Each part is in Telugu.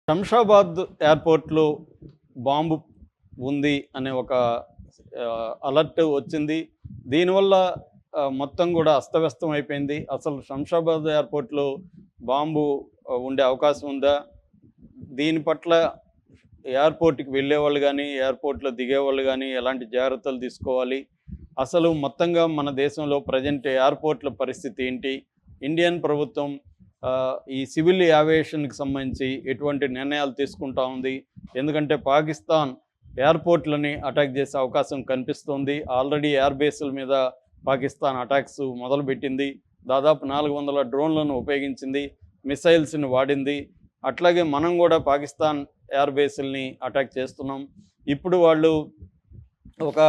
శంషాబాద్ ఎయిర్‌పోర్ట్‌లో బాంబు ఉంది అనే ఒక అలర్ట్ వచ్చింది. దీనివల్ల మొత్తం గూడా అస్తవ్యస్తం అయిపోయింది. అసలు శంషాబాద్ ఎయిర్‌పోర్ట్‌లో బాంబు ఉండే అవకాశం ఉందా? దీని పట్ల ఎయిర్‌పోర్ట్‌కి వెళ్ళేవాళ్ళు గానీ, ఎయిర్‌పోర్ట్‌లో దిగేవాళ్ళు గానీ ఎలాంటి జాగ్రత్తలు తీసుకోవాలి? అసలు మొత్తంగా మన దేశంలో ప్రెజెంట్ ఎయిర్‌పోర్ట్‌ల పరిస్థితి ఏంటి? ఇండియన్ ప్రభుత్వం ఈ సివిల్ ఏవియేషన్‌కి సంబంధించి ఎటువంటి నిర్ణయాలు తీసుకుంటా ఉంది? ఎందుకంటే పాకిస్తాన్ ఎయిర్‌పోర్ట్‌లని అటాక్ చేసే అవకాశం కనిపిస్తోంది. ఆల్రెడీ ఎయిర్ బేస్‌ల మీద పాకిస్తాన్ అటాక్స్ మొదలుపెట్టింది. దాదాపు 400 డ్రోన్‌లను ఉపయోగించింది. మిసైల్స్‌ని వాడింది. అట్లాగే మనం గూడా పాకిస్తాన్ ఎయిర్ బేస్‌ల్ని అటాక్ చేస్తున్నాం. ఇప్పుడు వాళ్ళు ఒక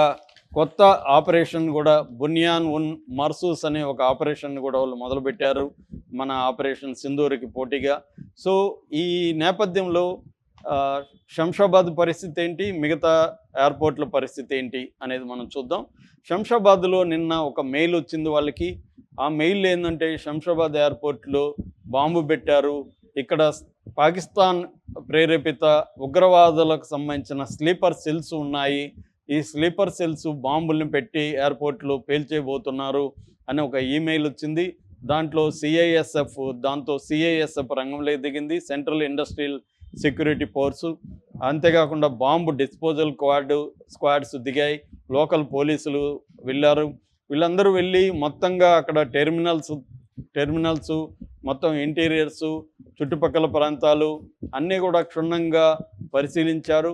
కొత్త ఆపరేషన్ గూడా బునియాన్ ఉన్ మర్సూస్ అనే ఒక ఆపరేషన్‌ని గూడా వాళ్ళు మొదలుపెట్టారు. మన ఆపరేషన్ సింధూర్‌కి పోటీగా. సో, ఈ నేపథ్యంలో శంషాబాద్ పరిస్థితి ఏంటి? మిగతా ఎయిర్‌పోర్ట్‌ల పరిస్థితి ఏంటి? అనేది మనం చూద్దాం. శంషాబాద్‌లో నిన్న ఒక మెయిల్ వచ్చింది వాళ్ళకి. ఆ మెయిల్ ఏందంటే శంషాబాద్ ఎయిర్‌పోర్ట్‌లో బాంబు పెట్టారు. ఇక్కడ పాకిస్తాన్ ప్రేరేపిత ఉగ్రవాదులకు సంబంధించిన స్లీపర్ సెల్స్ ఉన్నాయి. ఈ స్లీపర్ సెల్స్ బాంబుల్ని పెట్టి ఎయిర్‌పోర్ట్‌లో పేల్చేయబోతున్నారు అని ఒక ఈమెయిల్ వచ్చింది. దాంట్లో సిఐఎస్ఎఫ్ రంగంలోకి దిగింది. Central industrial security force. అంతేకాకుండా బాంబు డిస్పోజల్ స్క్వాడ్స్ దిగాయి. లోకల్ పోలీసులు వెళ్ళారు. వీళ్ళందరూ వెళ్ళి మొత్తంగా అక్కడ టెర్మినల్సు మొత్తం ఇంటీరియర్సు, చుట్టుపక్కల ప్రాంతాలు అన్నీ కూడా క్షుణ్ణంగా పరిశీలించారు.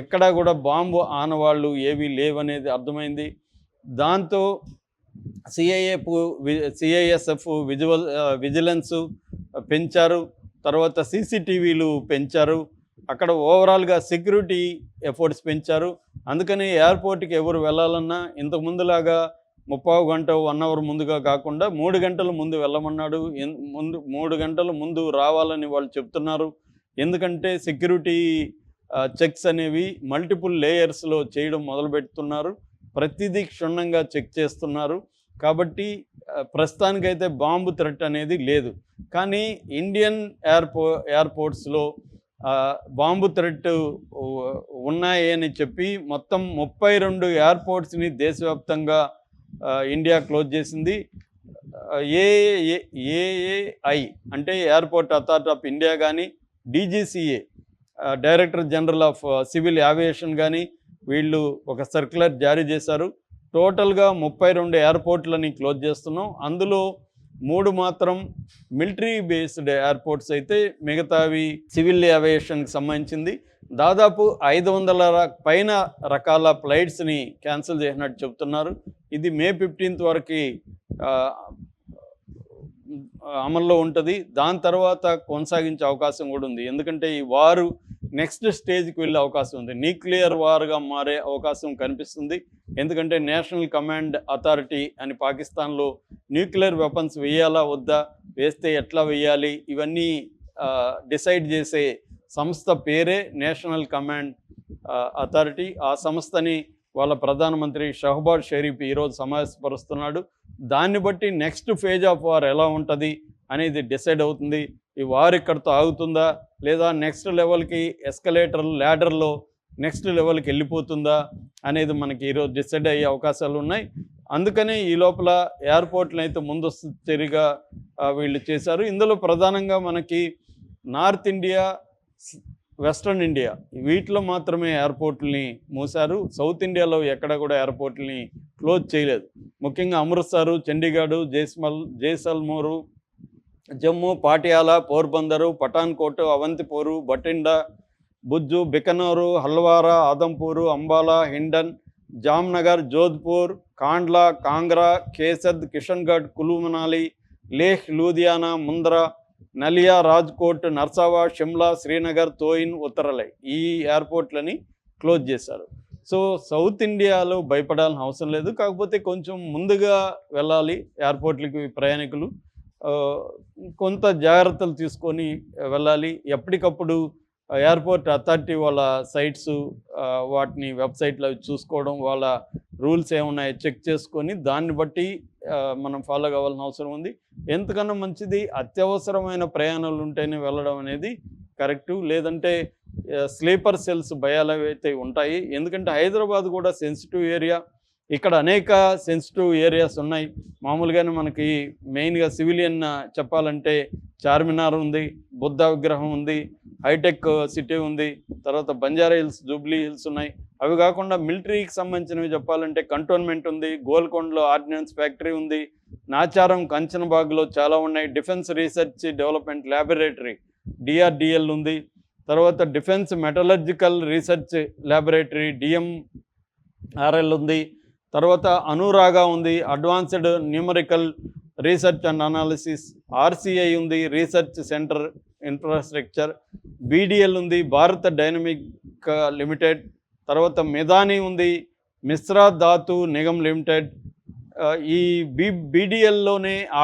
ఎక్కడా కూడా బాంబు ఆనవాళ్ళు ఏవీ లేవనేది అర్థమైంది. దాంతో సిఐఎస్ఎఫ్ విజిలెన్సు పెంచారు. తర్వాత సీసీటీవీలు పెంచారు. అక్కడ ఓవరాల్‌గా సెక్యూరిటీ ఎఫర్ట్స్ పెంచారు. అందుకని ఎయిర్‌పోర్ట్‌కి ఎవరు వెళ్ళాలన్నా ఇంతకు ముందులాగా 30 గంట, 1 అవర్ ముందుగా కాకుండా 3 గంటల ముందు వెళ్ళమన్నాడు. 3 గంటల ముందు రావాలని వాళ్ళు చెప్తున్నారు. ఎందుకంటే సెక్యూరిటీ చెక్స్ అనేవి మల్టిపుల్ లేయర్స్‌లో చేయడం మొదలుపెడుతున్నారు. ప్రతిదీ క్షుణ్ణంగా చెక్ చేస్తున్నారు. కాబట్టి ప్రస్తుతానికైతే బాంబు థ్రెట్ అనేది లేదు. కానీ ఇండియన్ ఎయిర్‌పోర్ట్స్‌లో బాంబు థ్రెట్ ఉన్నాయి అని చెప్పి మొత్తం 32 ఎయిర్‌పోర్ట్స్‌ని దేశవ్యాప్తంగా ఇండియా క్లోజ్ చేసింది. ఏఏఐ అంటే ఎయిర్‌పోర్ట్ అథారిటీ ఆఫ్ ఇండియా కానీ, DGCA director general of civil aviation కానీ వీళ్ళు ఒక సర్క్యులర్ జారీ చేశారు. టోటల్‌గా 32 ఎయిర్‌పోర్ట్‌లని క్లోజ్ చేస్తున్నాం. అందులో 3 మాత్రం మిలిటరీ బేస్డ్ ఎయిర్‌పోర్ట్స్ అయితే మిగతావి సివిల్ ఏవియేషన్‌కి సంబంధించింది. దాదాపు 500 పైన రకాల ఫ్లైట్స్‌ని క్యాన్సిల్ చేసినట్టు చెప్తున్నారు. ఇది మే 15 వరకి అమల్లో ఉంటుంది. దాని తర్వాత కొనసాగించే అవకాశం కూడా ఉంది. ఎందుకంటే ఈ వారు నెక్స్ట్ స్టేజ్కి వెళ్ళే అవకాశం ఉంది. న్యూక్లియర్ వార్గా మారే అవకాశం కనిపిస్తుంది. ఎందుకంటే నేషనల్ కమాండ్ అథారిటీ అని పాకిస్తాన్లో న్యూక్లియర్ వెపన్స్ వేయాలా వద్దా, వేస్తే ఎట్లా వేయాలి, ఇవన్నీ డిసైడ్ చేసే సంస్థ పేరే నేషనల్ కమాండ్ అథారిటీ. ఆ సంస్థని వాళ్ళ ప్రధానమంత్రి షహబాజ్ షరీఫ్ ఈరోజు సమావేశపరుస్తున్నాడు. దాన్ని బట్టి నెక్స్ట్ ఫేజ్ ఆఫ్ వార్ ఎలా ఉంటుంది అనేది డిసైడ్ అవుతుంది. ఈ వార్ ఇక్కడితో ఆగుతుందా, లేదా నెక్స్ట్ లెవెల్కి ల్యాడర్లో నెక్స్ట్ లెవెల్కి వెళ్ళిపోతుందా అనేది మనకి ఈరోజు డిసైడ్ అయ్యే అవకాశాలు ఉన్నాయి. అందుకని ఈ లోపల ఎయిర్‌పోర్ట్‌లను అయితే ముందస్తు చర్యగా వీళ్ళు చేశారు. ఇందులో ప్రధానంగా మనకి నార్త్ ఇండియా, వెస్ట్రన్ ఇండియా వీటిలో మాత్రమే ఎయిర్‌పోర్ట్‌లని మూశారు. సౌత్ ఇండియాలో ఎక్కడ కూడా ఎయిర్‌పోర్ట్‌లని క్లోజ్ చేయలేదు. ముఖ్యంగా అమృత్సరు, చండీగఢ్, జైసల్మేరు, జమ్మూ, పాటియాలా, పోర్బందరు, పఠాన్‌కోట్, అవంతిపోరు, బఠిండా, భుజ్, బికనూరు, హల్వారా, ఆదంపూరు, అంబాలా, హిండన్, జామ్నగర్, జోధ్పూర్, కాండ్లా, కాంగ్రా, కేసద్, కిషన్గఢ్, కులు మనాలి, లేహ్, లూధియానా, ముంద్రా, నలియా, రాజ్కోట్, నర్సావా, షిమ్లా, శ్రీనగర్, తోయిన్, ఉత్తరలై ఈ ఎయిర్‌పోర్ట్‌లని క్లోజ్ చేశారు. సో, సౌత్ ఇండియాలో భయపడాల్సిన అవసరం లేదు. కాకపోతే కొంచెం ముందుగా వెళ్ళాలి ఎయిర్‌పోర్ట్‌లకి ప్రయాణికులు. కొంత జాగ్రత్తలు తీసుకొని వెళ్ళాలి. ఎప్పటికప్పుడు ఎయిర్‌పోర్ట్ అథారిటీ వాళ్ళ సైట్స్ వాటిని వెబ్‌సైట్‌లో అవి చూసుకోవడం, వాళ్ళ రూల్స్ ఏమున్నాయో చెక్ చేసుకొని దాన్ని బట్టి మనం ఫాలో కావాల్సిన అవసరం ఉంది. ఎంతకన్నా మంచిది అత్యవసరమైన ప్రయాణాలు ఉంటేనే వెళ్ళడం అనేది కరెక్టు. లేదంటే స్లీపర్ సెల్స్ భయాలు అయితే ఉంటాయి. ఎందుకంటే హైదరాబాద్ కూడా సెన్సిటివ్ ఏరియా. ఇక్కడ అనేక సెన్సిటివ్ ఏరియాస్ ఉన్నాయి. మామూలుగానే మనకి మెయిన్‌గా సివిలియన్ చెప్పాలంటే చార్మినార్ ఉంది, బుద్ధ విగ్రహం ఉంది, హైటెక్ సిటీ ఉంది, తర్వాత బంజారా హిల్స్, జూబ్లీ హిల్స్ ఉన్నాయి. అవి కాకుండా మిలిటరీకి సంబంధించినవి చెప్పాలంటే కంటోన్మెంట్ ఉంది, గోల్కొండలో ఆర్డినెన్స్ ఫ్యాక్టరీ ఉంది, నాచారం, కంచనబాగ్‌లో చాలా ఉన్నాయి. Defence research development laboratory DRDL ఉంది. తర్వాత defence metallurgical research laboratory DMRL ఉంది. తర్వాత అనురాగా ఉంది, advanced numerical research and analysis. RCI ఉంది, రీసెర్చ్ సెంటర్ ఇన్ఫ్రాస్ట్రక్చర్. బీడిఎల్ ఉంది, భారత్ డైనమిక్ లిమిటెడ్. తర్వాత మెదాని ఉంది, మిశ్రా ధాతు నిగమ్ లిమిటెడ్. ఈ బీడిఎల్లోనే